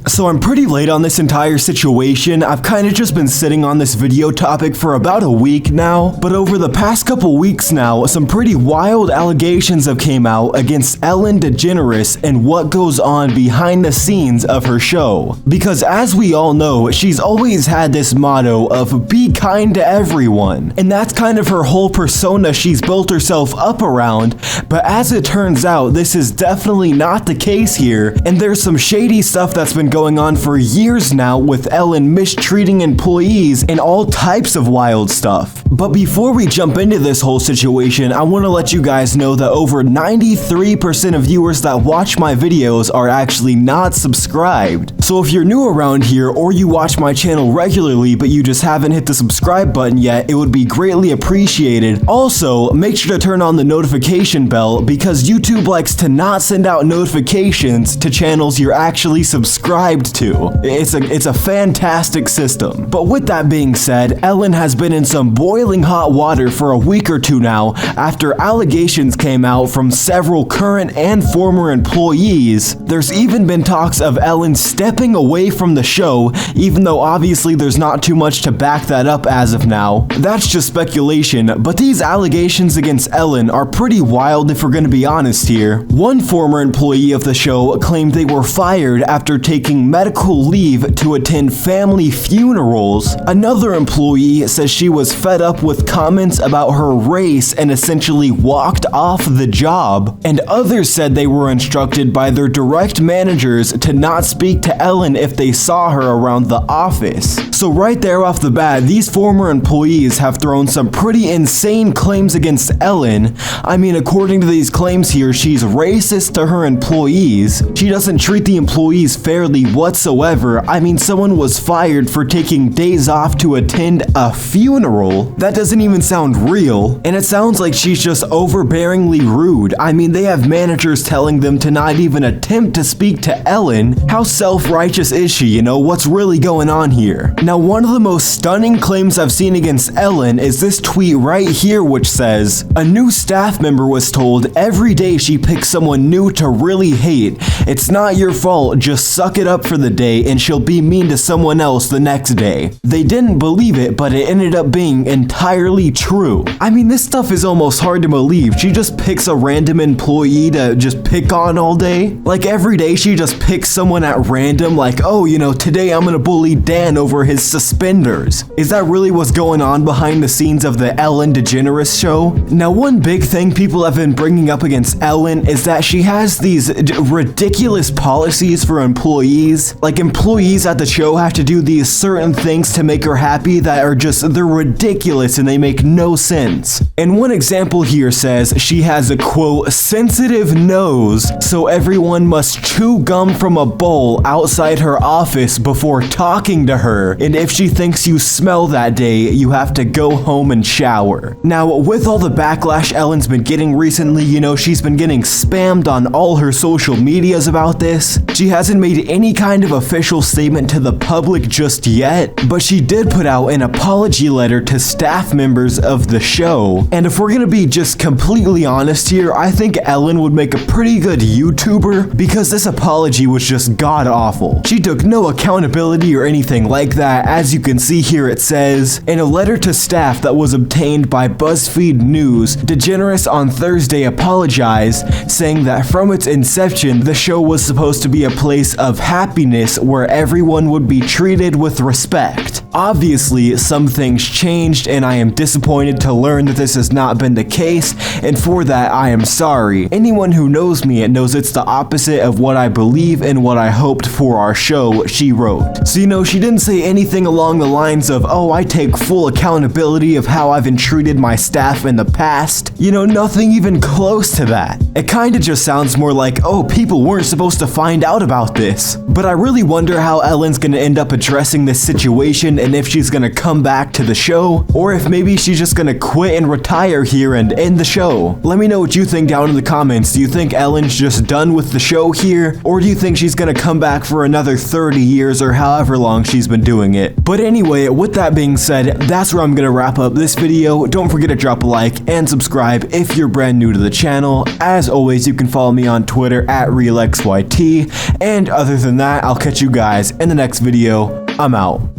So I'm pretty late on this entire situation. I've kind of just been sitting on this video topic for about a week now, but over the past couple weeks now, some pretty wild allegations have came out against Ellen DeGeneres and what goes on behind the scenes of her show. Because as we all know, she's always had this motto of be kind to everyone, and that's kind of her whole persona she's built herself up around. But as it turns out, this is definitely not the case here, and there's some shady stuff that's been going on for years now with Ellen mistreating employees and all types of wild stuff. But before we jump into this whole situation, I want to let you guys know that over 93% of viewers that watch my videos are actually not subscribed. So if you're new around here or you watch my channel regularly but you just haven't hit the subscribe button yet, it would be greatly appreciated. Also, make sure to turn on the notification bell because YouTube likes to not send out notifications to channels you're actually subscribed to. It's a fantastic system. But with that being said, Ellen has been in some boiling hot water for a week or two now after allegations came out from several current and former employees. There's even been talks of Ellen stepping away from the show, even though obviously there's not too much to back that up as of now. That's just speculation, but these allegations against Ellen are pretty wild if we're gonna be honest here. One former employee of the show claimed they were fired after taking medical leave to attend family funerals. Another employee says she was fed up with comments about her race and essentially walked off the job. And others said they were instructed by their direct managers to not speak to Ellen if they saw her around the office. So right there off the bat, these former employees have thrown some pretty insane claims against Ellen. I mean, according to these claims here, she's racist to her employees. She doesn't treat the employees fairly whatsoever. I mean, someone was fired for taking days off to attend a funeral. That doesn't even sound real. And it sounds like she's just overbearingly rude. I mean, they have managers telling them to not even attempt to speak to Ellen. How self-righteous is she, you know? What's really going on here? Now, one of the most stunning claims I've seen against Ellen is this tweet right here, which says, a new staff member was told every day she picks someone new to really hate. It's not your fault, just suck it up for the day and she'll be mean to someone else the next day. They didn't believe it, but it ended up being entirely true. I mean, this stuff is almost hard to believe. She just picks a random employee to just pick on all day. Like every day she just picks someone at random, like, oh, you know, today I'm gonna bully Dan over his suspenders. Is that really what's going on behind the scenes of the Ellen DeGeneres show? Now, one big thing people have been bringing up against Ellen is that she has these ridiculous policies for employees. Like, employees at the show have to do these certain things to make her happy that are just, they're ridiculous and they make no sense. And one example here says she has a quote, sensitive nose, so everyone must chew gum from a bowl outside her office before talking to her. And if she thinks you smell that day, you have to go home and shower. Now, with all the backlash Ellen's been getting recently, you know, she's been getting spammed on all her social medias about this. She hasn't made any kind of official statement to the public just yet, but she did put out an apology letter to staff members of the show. And if we're gonna be just completely honest here, I think Ellen would make a pretty good YouTuber because this apology was just god awful. She took no accountability or anything like that. As you can see here, it says, in a letter to staff that was obtained by BuzzFeed News, DeGeneres on Thursday apologized, saying that from its inception, the show was supposed to be a place of happiness where everyone would be treated with respect. Obviously, some things changed and I am disappointed to learn that this has not been the case, and for that I am sorry. Anyone who knows me knows it's the opposite of what I believe and what I hoped for our show, she wrote. So, you know, she didn't say anything along the lines of, oh, I take full accountability of how I've entreated my staff in the past. You know, nothing even close to that. It kinda just sounds more like, oh, people weren't supposed to find out about this. But I really wonder how Ellen's gonna end up addressing this situation and if she's gonna come back to the show, or if maybe she's just gonna quit and retire here and end the show. Let me know what you think down in the comments. Do you think Ellen's just done with the show here, or do you think she's gonna come back for another 30 years or however long she's been doing it? it. But anyway, with that being said, that's where I'm gonna wrap up this video. Don't forget to drop a like and subscribe if you're brand new to the channel. As always, you can follow me on Twitter at RelexYT. And other than that, I'll catch you guys in the next video. I'm out.